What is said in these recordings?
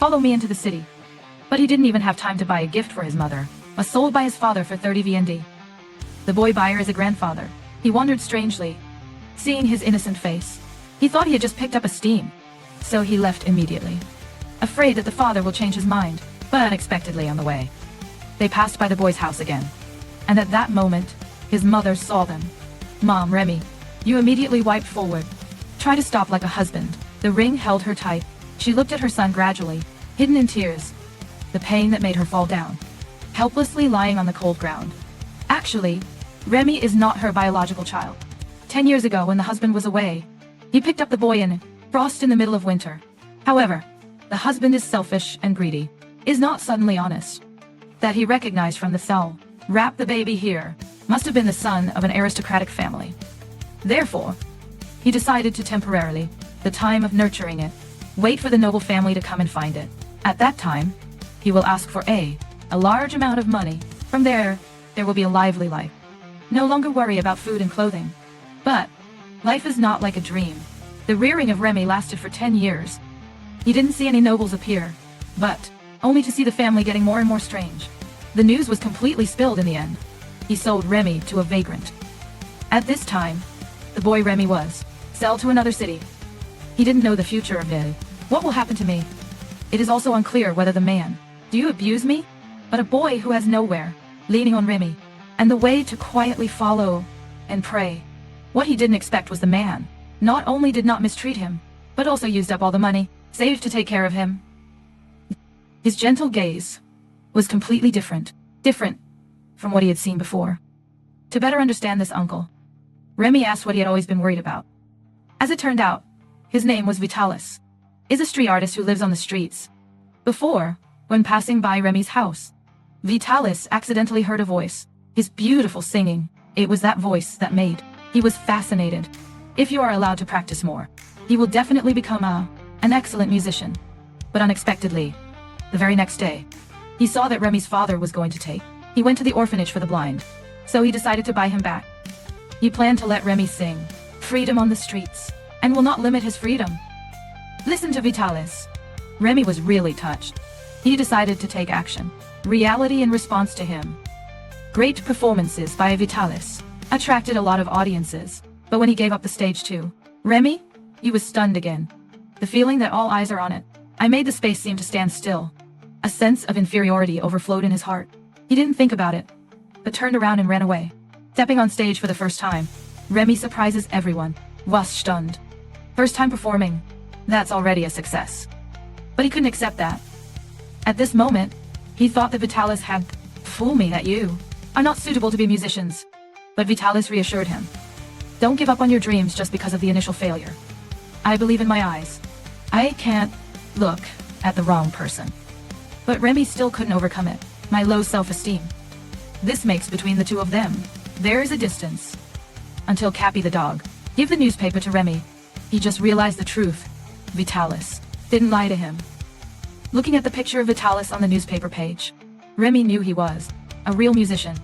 Follow me into the city. But he didn't even have time to buy a gift for his mother, was sold by his father for 30 VND. The boy buyer is a grandfather. He wondered strangely. Seeing his innocent face, he thought he had just picked up a steam. So he left immediately, afraid that the father will change his mind, but unexpectedly on the way, they passed by the boy's house again. And at that moment, his mother saw them. Mom, Rémi, you immediately wiped forward. Try to stop like a husband. The ring held her tight. She looked at her son gradually, hidden in tears. The pain that made her fall down, helplessly lying on the cold ground. Actually, Rémi is not her biological child. 10 years ago when the husband was away, he picked up the boy in frost in the middle of winter. However, the husband is selfish and greedy, is not suddenly honest. That he recognized from the cell, wrap the baby here, must have been the son of an aristocratic family. Therefore, he decided to temporarily, the time of nurturing it, wait for the noble family to come and find it. At that time, he will ask for a large amount of money. From there will be a lively life. No longer worry about food and clothing. But life is not like a dream. The rearing of Rémi lasted for 10 years. He didn't see any nobles appear, but only to see the family getting more and more strange. The news was completely spilled in the end. He sold Rémi to a vagrant. At this time, the boy Rémi was sold to another city. He didn't know the future of it. What will happen to me? It is also unclear whether the man, do you abuse me? But a boy who has nowhere, leaning on Rémi, and the way to quietly follow and pray. What he didn't expect was the man not only did not mistreat him, but also used up all the money saved to take care of him. His gentle gaze was completely different from what he had seen before. To better understand this uncle, Rémi asked what he had always been worried about. As it turned out, his name was Vitalis, is a street artist who lives on the streets. Before, when passing by Rémi's house, Vitalis accidentally heard a voice, his beautiful singing. It was that voice that made. He was fascinated. If you are allowed to practice more, he will definitely become an excellent musician. But unexpectedly, the very next day, he saw that Rémi's father was going to take. He went to the orphanage for the blind, so he decided to buy him back. He planned to let Rémi sing freedom on the streets, and will not limit his freedom. Listen to Vitalis. Rémi was really touched. He decided to take action. Reality in response to him. Great performances by Vitalis attracted a lot of audiences, but when he gave up the stage to Rémi, he was stunned again. The feeling that all eyes are on it. I made the space seem to stand still. A sense of inferiority overflowed in his heart. He didn't think about it, but turned around and ran away. Stepping on stage for the first time, Rémi surprises everyone. Was stunned. First time performing, that's already a success. But he couldn't accept that. At this moment, he thought that Vitalis had fooled me, that you are not suitable to be musicians. But Vitalis reassured him. Don't give up on your dreams just because of the initial failure. I believe in my eyes. I can't look at the wrong person. But Rémi still couldn't overcome it. My low self-esteem. This makes between the two of them, there is a distance. Until Cappy the dog gave the newspaper to Rémi. He just realized the truth. Vitalis didn't lie to him. Looking at the picture of Vitalis on the newspaper page, Rémi knew he was a real musician.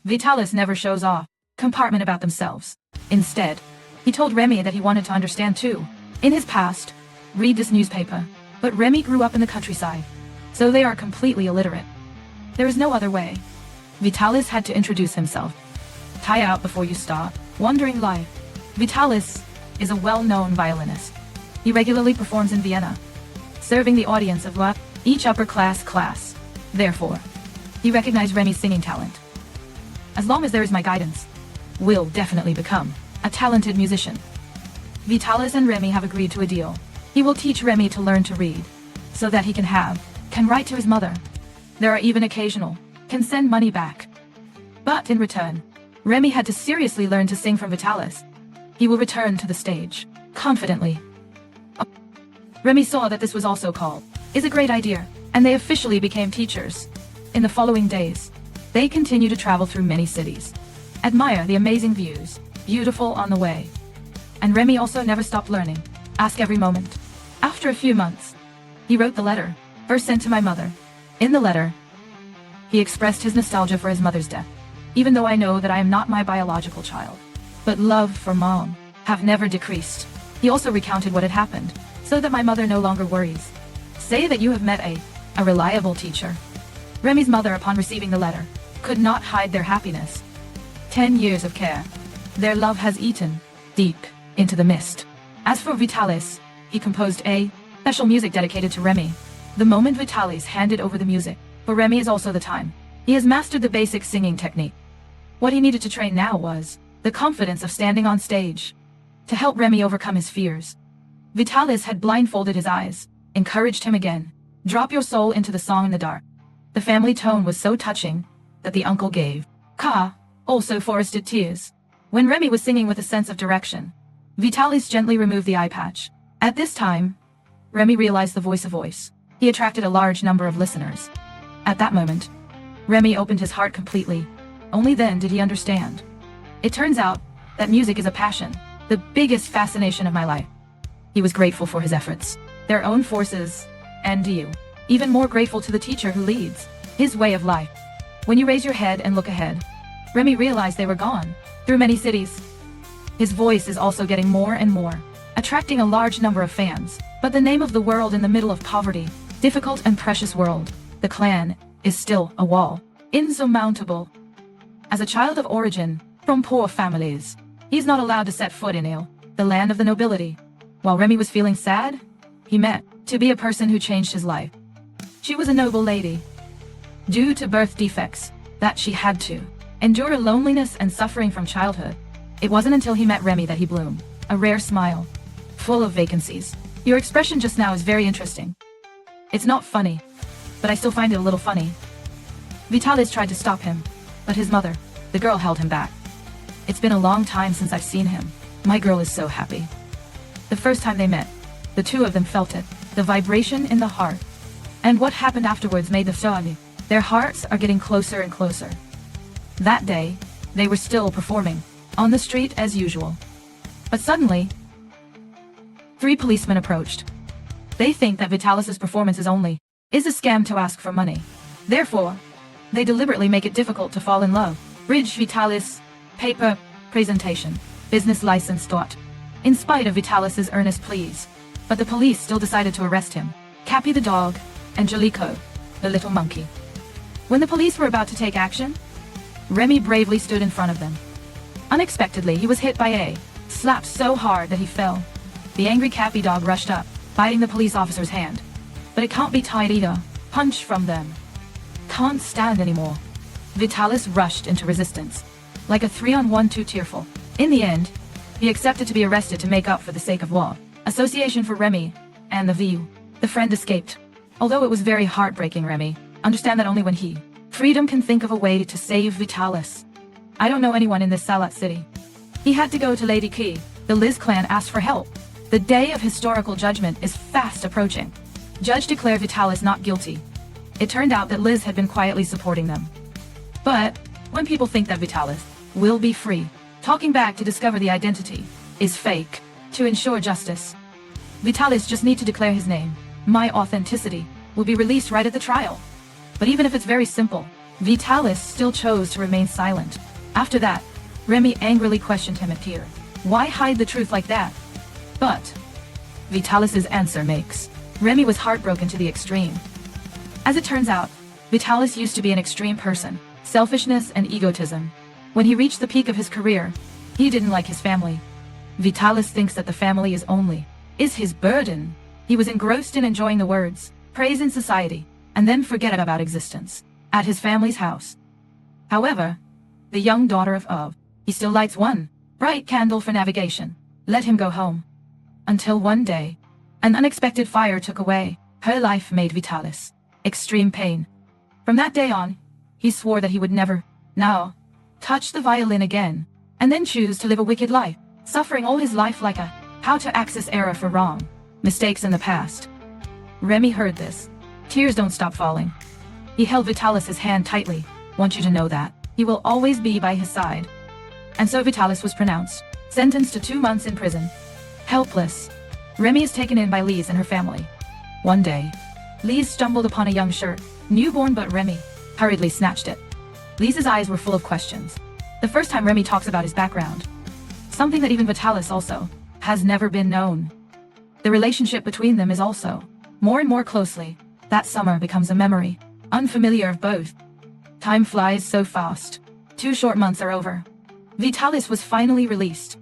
Vitalis never shows off compartment about themselves. Instead, he told Rémi that he wanted to understand too. In his past, read this newspaper. But Rémi grew up in the countryside, so they are completely illiterate. There is no other way. Vitalis had to introduce himself. Tie out before you start. Wandering life. Vitalis is a well-known violinist. He regularly performs in Vienna, serving the audience of each upper-class class. Therefore, he recognized Rémi's singing talent. As long as there is my guidance, will definitely become a talented musician. Vitalis and Rémi have agreed to a deal. He will teach Rémi to learn to read, so that he can write to his mother. There are even can send money back. But in return, Rémi had to seriously learn to sing from Vitalis. He will return to the stage, confidently. Rémi saw that this was also is a great idea, and they officially became teachers. In the following days, they continue to travel through many cities. Admire the amazing views, beautiful on the way. And Rémi also never stopped learning, ask every moment. After a few months, he wrote the letter, first sent to my mother. In the letter, he expressed his nostalgia for his mother's death. Even though I know that I am not my biological child, but love for mom have never decreased. He also recounted what had happened, so that my mother no longer worries. Say that you have met a reliable teacher. Rémi's mother, upon receiving the letter, could not hide their happiness. 10 years of care. Their love has eaten deep into the mist. As for Vitalis, he composed a special music dedicated to Rémi. The moment Vitalis handed over the music, for Rémi is also the time. He has mastered the basic singing technique. What he needed to train now was the confidence of standing on stage. To help Rémi overcome his fears, Vitalis had blindfolded his eyes, encouraged him again. Drop your soul into the song in the dark. The family tone was so touching that the uncle gave also forested tears. When Rémi was singing with a sense of direction, Vitalis gently removed the eye patch. At this time, Rémi realized the voice. He attracted a large number of listeners. At that moment, Rémi opened his heart completely. Only then did he understand. It turns out that music is a passion, the biggest fascination of my life. He was grateful for his efforts, their own forces, and even more grateful to the teacher who leads his way of life. When you raise your head and look ahead, Rémi realized they were gone through many cities. His voice is also getting more and more, attracting a large number of fans. But the name of the world in the middle of poverty, difficult and precious world, the clan, is still a wall, insurmountable. As a child of origin from poor families, he's not allowed to set foot in the land of the nobility. While Rémi was feeling sad, he met to be a person who changed his life. She was a noble lady. Due to birth defects, that she had to endure loneliness and suffering from childhood. It wasn't until he met Rémi that he bloomed, a rare smile, full of vacancies. Your expression just now is very interesting. It's not funny, but I still find it a little funny. Vitalis tried to stop him, but his mother, the girl, held him back. It's been a long time since I've seen him. My girl is so happy. The first time they met, the two of them felt it, the vibration in the heart. And what happened afterwards made the story. Their hearts are getting closer and closer. That day, they were still performing on the street as usual. But suddenly, 3 policemen approached. They think that Vitalis's performance is a scam to ask for money. Therefore, they deliberately make it difficult to fall in love. Bridge Vitalis, paper, presentation, business license. In spite of Vitalis's earnest pleas, but the police still decided to arrest him. Cappy the dog, and Jalico, the little monkey. When the police were about to take action, Rémi bravely stood in front of them. Unexpectedly, he was hit by a slap so hard that he fell. The angry Cappy dog rushed up, biting the police officer's hand. But it can't be tied either. Punch from them. Can't stand anymore. Vitalis rushed into resistance, like a 3-on-1 too tearful. In the end, he accepted to be arrested to make up for the sake of law. Association for Rémi, and the friend escaped. Although it was very heartbreaking, Rémi, understand that only when freedom can think of a way to save Vitalis. I don't know anyone in this Salat city. He had to go to Lady Key. The Liz clan asked for help. The day of historical judgment is fast approaching. Judge declared Vitalis not guilty. It turned out that Liz had been quietly supporting them. But when people think that Vitalis will be free, talking back to discover the identity is fake. To ensure justice, Vitalis just need to declare his name. My authenticity will be released right at the trial. But even if it's very simple, Vitalis still chose to remain silent. After that, Rémi angrily questioned him at Pier. Why hide the truth like that? But Vitalis's answer makes Rémi was heartbroken to the extreme. As it turns out, Vitalis used to be an extreme person, selfishness and egotism. When he reached the peak of his career, he didn't like his family. Vitalis thinks that the family is his burden. He was engrossed in enjoying the words, praise in society, and then forget about existence, at his family's house. However, the young daughter of he still lights one bright candle for navigation. Let him go home. Until one day, an unexpected fire took away her life, made Vitalis extreme pain. From that day on, he swore that he would never, now, touch the violin again, and then choose to live a wicked life, suffering all his life like a how to access era for wrong mistakes in the past. Rémi heard this. Tears don't stop falling. He held Vitalis's hand tightly. Want you to know that he will always be by his side. And so Vitalis was pronounced sentenced to 2 months in prison. Helpless, Rémi is taken in by Lise and her family. One day, Lise stumbled upon a young shirt, newborn, but Rémi hurriedly snatched it. Lise's eyes were full of questions. The first time Rémi talks about his background, something that even Vitalis also has never been known. The relationship between them is also more and more closely. That summer becomes a memory, unfamiliar of both. Time flies so fast. 2 short months are over. Vitalis was finally released.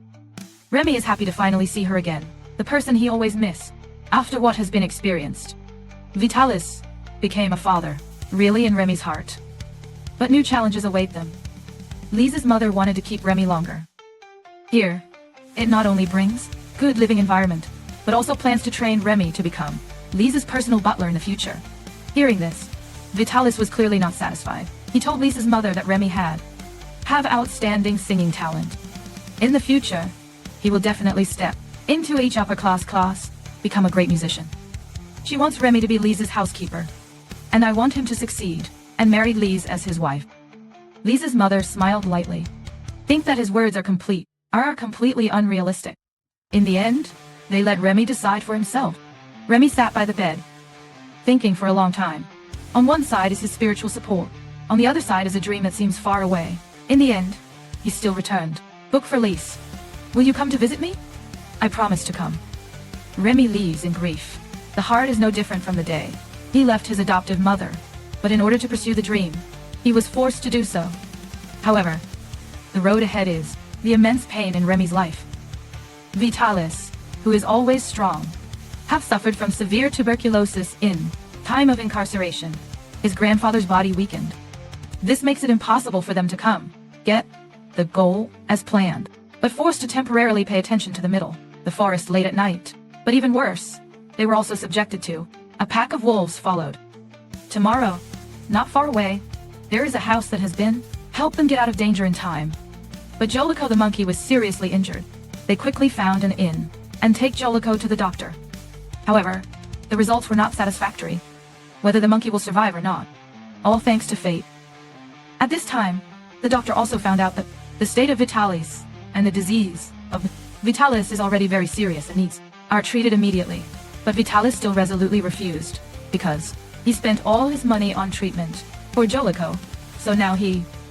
Rémi is happy to finally see her again, the person he always missed, after what has been experienced. Vitalis became a father, really in Rémi's heart. But new challenges await them. Lise's mother wanted to keep Rémi longer. Here, it not only brings good living environment, but also plans to train Rémi to become Lise's personal butler in the future. Hearing this, Vitalis was clearly not satisfied. He told Lise's mother that Rémi have outstanding singing talent. In the future, he will definitely step into each upper class, become a great musician. She wants Rémi to be Lise's housekeeper, and I want him to succeed, and marry Lise as his wife. Lise's mother smiled lightly. Think that his words are completely unrealistic. In the end, they let Rémi decide for himself. Rémi sat by the bed, thinking for a long time. On one side is his spiritual support. On the other side is a dream that seems far away. In the end, he still returned. Book for Lise. Will you come to visit me? I promise to come. Rémi leaves in grief. The heart is no different from the day he left his adoptive mother, but in order to pursue the dream, he was forced to do so. However, the road ahead is the immense pain in Rémi's life. Vitalis, who is always strong, have suffered from severe tuberculosis in time of incarceration. His grandfather's body weakened. This makes it impossible for them to get the goal as planned, but forced to temporarily pay attention to the forest late at night. But even worse, they were also subjected to a pack of wolves followed. Tomorrow, not far away, there is a house that has been helped them get out of danger in time. But Jolico the monkey was seriously injured. They quickly found an inn and take Jolico to the doctor. However, the results were not satisfactory. Whether the monkey will survive or not, all thanks to fate. At this time, the doctor also found out that the state of Vitalis and the disease of Vitalis is already very serious and needs are treated immediately. But Vitalis still resolutely refused, because he spent all his money on treatment for Jolico, so now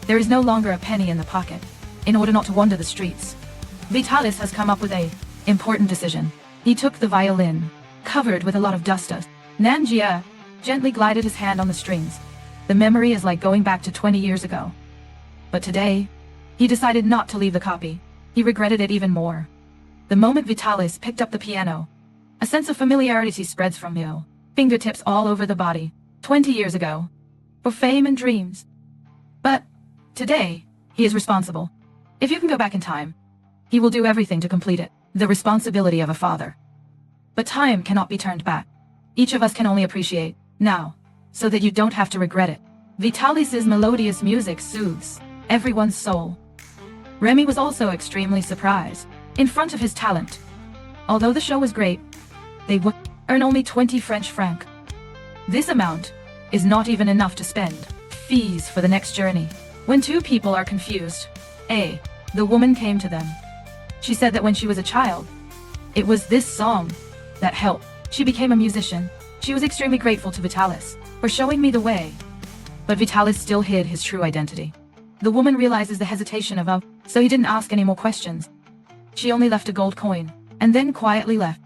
there is no longer a penny in the pocket. In order not to wander the streets, Vitalis has come up with a important decision. He took the violin, covered with a lot of dust. Nanjia gently glided his hand on the strings. The memory is like going back to 20 years ago. But today, he decided not to leave the copy. He regretted it even more. The moment Vitalis picked up the piano, a sense of familiarity spreads from his fingertips all over the body. 20 years ago, for fame and dreams. But today, he is responsible. If you can go back in time, he will do everything to complete it. The responsibility of a father. But time cannot be turned back. Each of us can only appreciate now, so that you don't have to regret it. Vitalis's melodious music soothes everyone's soul. Rémi was also extremely surprised in front of his talent. Although the show was great, they would earn only 20 French francs. This amount is not even enough to spend fees for the next journey. When two people are confused, the woman came to them. She said that when she was a child, it was this song that helped. She became a musician. She was extremely grateful to Vitalis for showing me the way. But Vitalis still hid his true identity. The woman realizes the hesitation of so he didn't ask any more questions. She only left a gold coin, and then quietly left.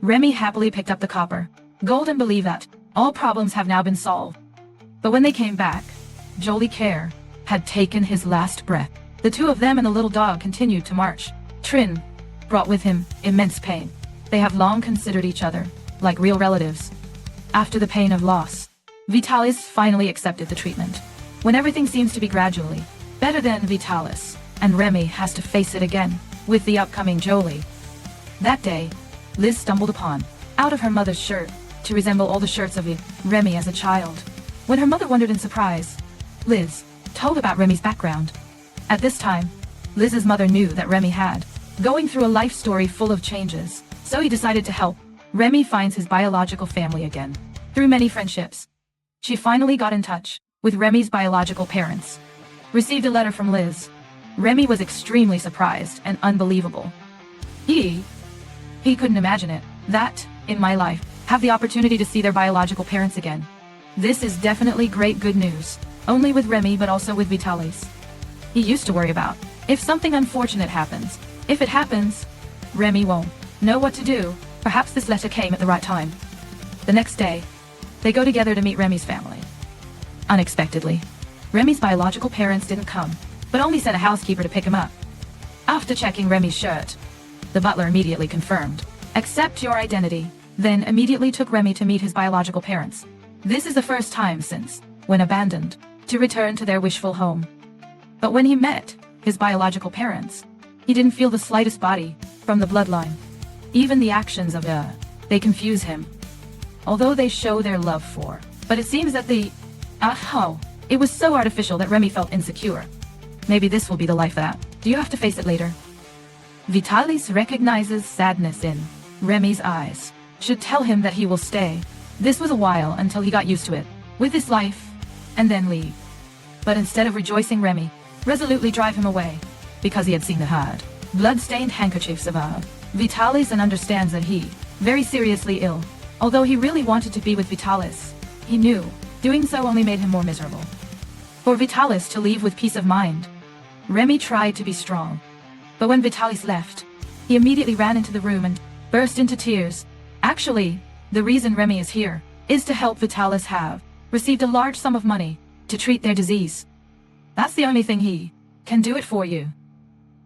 Rémi happily picked up the copper, gold and believed that all problems have now been solved. But when they came back, Jolicoeur had taken his last breath. The two of them and the little dog continued to march. Trin brought with him immense pain. They have long considered each other like real relatives. After the pain of loss, Vitalis finally accepted the treatment. When everything seems to be gradually better than Vitalis, and Rémi has to face it again with the upcoming Jolie. That day, Liz stumbled upon out of her mother's shirt to resemble all the shirts of Rémi as a child. When her mother wondered in surprise, Liz told about Rémi's background. At this time, Liz's mother knew that Rémi had going through a life story full of changes, so he decided to help. Rémi finds his biological family again. Through many friendships, she finally got in touch with Rémi's biological parents. Received a letter from Liz. Rémi was extremely surprised and unbelievable. He couldn't imagine it, that, in my life, have the opportunity to see their biological parents again. This is definitely great good news, only with Rémi but also with Vitalis. He used to worry about if something unfortunate happens. If it happens, Rémi won't know what to do. Perhaps this letter came at the right time. The next day, they go together to meet Rémi's family. Unexpectedly, Rémi's biological parents didn't come, but only sent a housekeeper to pick him up. After checking Rémi's shirt, the butler immediately confirmed, "Accept your identity," then immediately took Rémi to meet his biological parents. This is the first time since, when abandoned, to return to their wishful home. But when he met his biological parents, he didn't feel the slightest body from the bloodline. Even the actions of they confuse him. Although they show their love for, but it seems that it was so artificial that Rémi felt insecure. Maybe this will be the life that, do you have to face it later? Vitalis recognizes sadness in Rémi's eyes. Should tell him that he will stay. This was a while until he got used to it, with his life, and then leave. But instead of rejoicing, Rémi resolutely drive him away, because he had seen the hard, blood-stained handkerchiefs of Vitalis and understands that he, very seriously ill. Although he really wanted to be with Vitalis, he knew doing so only made him more miserable. For Vitalis to leave with peace of mind, Rémi tried to be strong. But when Vitalis left, he immediately ran into the room and burst into tears. Actually, the reason Rémi is here is to help Vitalis have received a large sum of money to treat their disease. That's the only thing he can do it for you.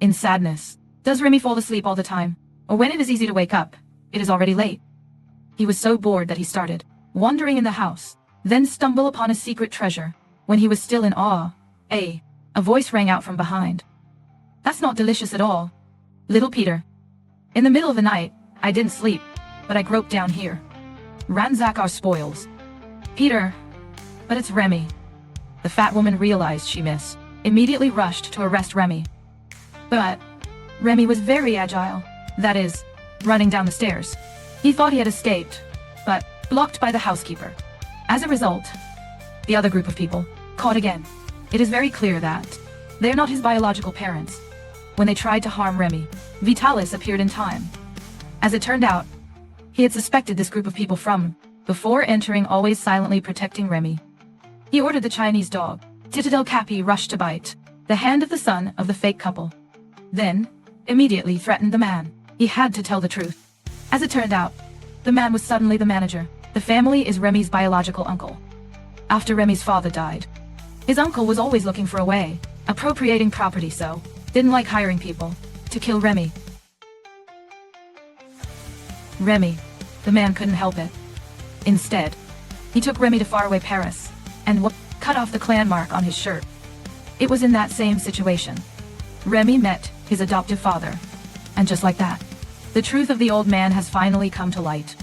In sadness, does Rémi fall asleep all the time? Or when it is easy to wake up, it is already late. He was so bored that he started wandering in the house, then stumble upon a secret treasure. When he was still in awe, a voice rang out from behind. "That's not delicious at all, little Peter. In the middle of the night, I didn't sleep, but I groped down here. Ransack our spoils. Peter, but it's Rémi." The fat woman realized she immediately rushed to arrest Rémi. But Rémi was very agile, that is, running down the stairs. He thought he had escaped, but blocked by the housekeeper. As a result, the other group of people caught again. It is very clear that they are not his biological parents. When they tried to harm Rémi, Vitalis appeared in time. As it turned out, he had suspected this group of people from before entering, always silently protecting Rémi. He ordered the Chinese dog, Citadel Cappy, rush to bite the hand of the son of the fake couple. Then, immediately threatened the man. He had to tell the truth. As it turned out, the man was suddenly the manager. The family is Rémi's biological uncle. After Rémi's father died, his uncle was always looking for a way, appropriating property, so didn't like hiring people to kill Rémi. Rémi, the man couldn't help it. Instead, he took Rémi to faraway Paris and cut off the clan mark on his shirt. It was in that same situation Rémi met his adoptive father. And just like that, the truth of the old man has finally come to light.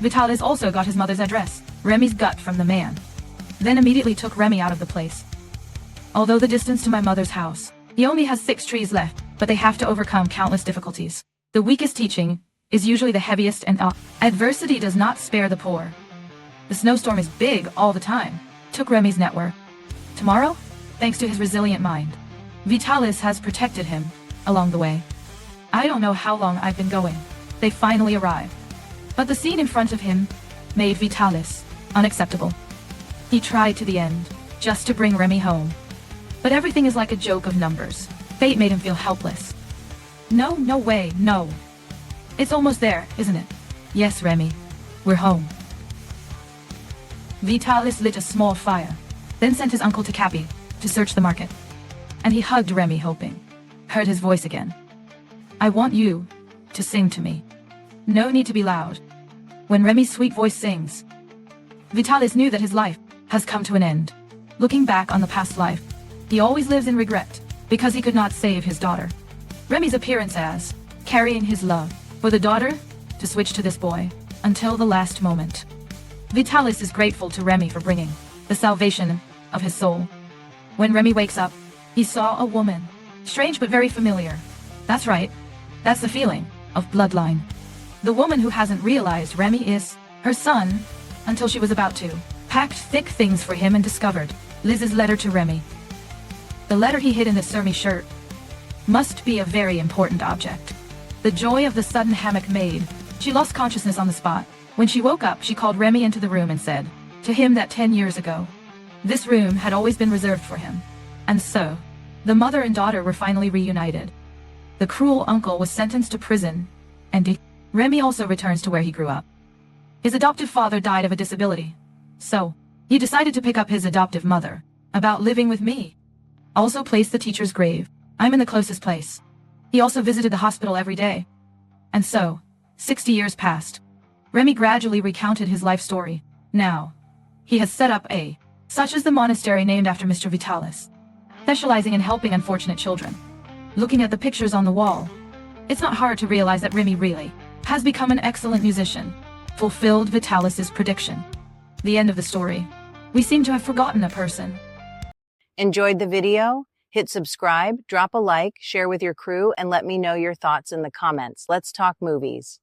Vitalis also got his mother's address, Rémi's gut from the man. Then immediately took Rémi out of the place. Although the distance to my mother's house, he only has 6 trees left, but they have to overcome countless difficulties. The weakest teaching is usually the heaviest, and adversity does not spare the poor. The snowstorm is big all the time. Took Rémi's network. Tomorrow, thanks to his resilient mind, Vitalis has protected him along the way. I don't know how long I've been going. They finally arrived. But the scene in front of him made Vitalis unacceptable. He tried to the end, just to bring Rémi home. But everything is like a joke of numbers. Fate made him feel helpless. No way, no. It's almost there, isn't it? Yes, Rémi. We're home. Vitalis lit a small fire, then sent his uncle to Cappy to search the market. And he hugged Rémi, hoping. Heard his voice again. "I want you to sing to me. No need to be loud." When Rémi's sweet voice sings, Vitalis knew that his life has come to an end. Looking back on the past life, he always lives in regret, because he could not save his daughter. Rémi's appearance as carrying his love for the daughter to switch to this boy until the last moment. Vitalis is grateful to Rémi for bringing the salvation of his soul. When Rémi wakes up, he saw a woman. Strange but very familiar. That's right. That's the feeling of bloodline. The woman who hasn't realized Rémi is her son until she was about to. Packed thick things for him and discovered Liz's letter to Rémi. The letter he hid in the Sermi shirt must be a very important object. The joy of the sudden hammock made. She lost consciousness on the spot. When she woke up, she called Rémi into the room and said to him that 10 years ago, this room had always been reserved for him. And so, the mother and daughter were finally reunited. The cruel uncle was sentenced to prison, and Rémi also returns to where he grew up. His adoptive father died of a disability. So, he decided to pick up his adoptive mother. About living with me. Also placed the teacher's grave. I'm in the closest place. He also visited the hospital every day. And so, 60 years passed. Rémi gradually recounted his life story. Now, he has set up such as the monastery named after Mr. Vitalis, specializing in helping unfortunate children. Looking at the pictures on the wall, it's not hard to realize that Rémi really has become an excellent musician, fulfilled Vitalis's prediction. The end of the story. We seem to have forgotten a person. Enjoyed the video? Hit subscribe, drop a like, share with your crew, and let me know your thoughts in the comments. Let's talk movies.